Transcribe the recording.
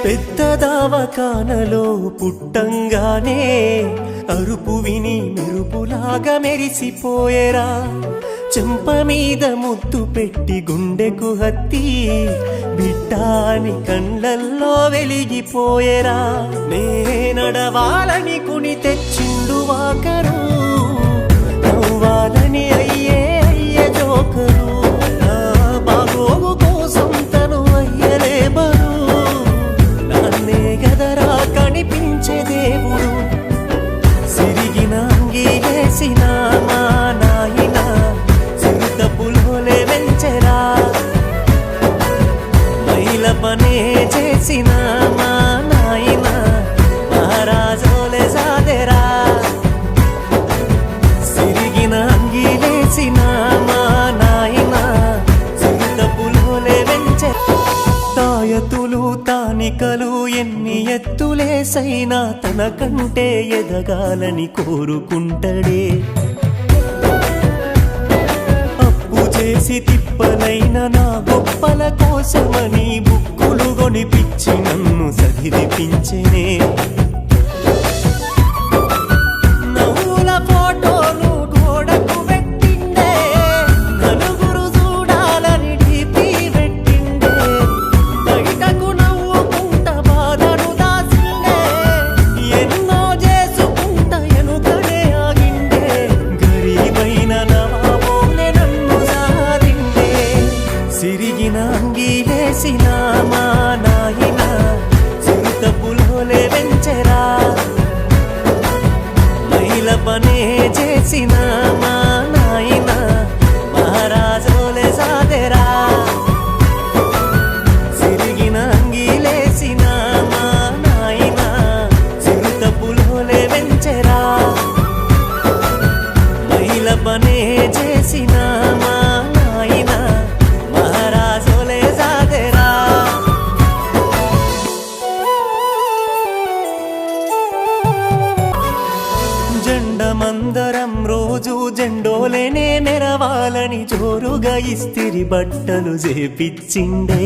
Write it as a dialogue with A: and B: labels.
A: పెద్ద దవాఖానలో పుట్టంగానే అరుపు విని మెరుపులాగా మెరిసిపోయేరా. చెంప మీద ముద్దు పెట్టి గుండెకు హత్తి బిడ్డాని కళ్ళల్లో వెలిగిపోయేరా. నే నడవాలని కుని తెచ్చిండు వాకరు, నవ్వాలని అయ్యే జోకరు. నా బాగోగు కోసం తను అయ్యలే బరు, నాన్నే గదరా కనిపించే దేవుడు. సిరిగిన అంగి వేసిన మా నాయన సిరుత పులోలే వెంచెరా. మైల పనే చేసిన మా నాయన మహారాజోలే సాదెరా. సిరిగిన అంగి వేసిన మా నాయన సిరుత పులోలే వెంచెరా. తాయతులు తానికలు ఎన్ని ఎత్తులేసైనా తన కంటే ఎదగాలని కోరుకుంటడే. అప్పు చేసి తిప్పలైన నా గొప్పల కోసమని బుక్కులు కొనిపించి నన్ను చదివిపించెనే. నవ్వుల ఫోటోలు గోడకు పెట్టిండే, నలుగురు చూడాలని డీపీ పెట్టిండే. బయటకు నవ్వుకుంట బాధను దాసిండే, ఎన్నో చేసుకుంట ఎనుకనే ఆగిండే. గరీబైన నవాబోలే నన్ను సారిండే. సిరిగిన అంగిలేసిన మా నాయన సిరుత పులోలే వెంచెరా. మైల పనే చేసిన మా నాయన మహారాజోలే సాదెరా. సిరిగిన అంగిలేసిన మా నాయన సిరుత పులోలే వెంచెరా. మైల పనే చేసిన మా నాయన మహారాజోలే సాదెరా. జెండమందరం రోజు జెండోలేనే మెరవాలని జోరుగా ఇస్తిరి బట్టలు చేపిచ్చిండే.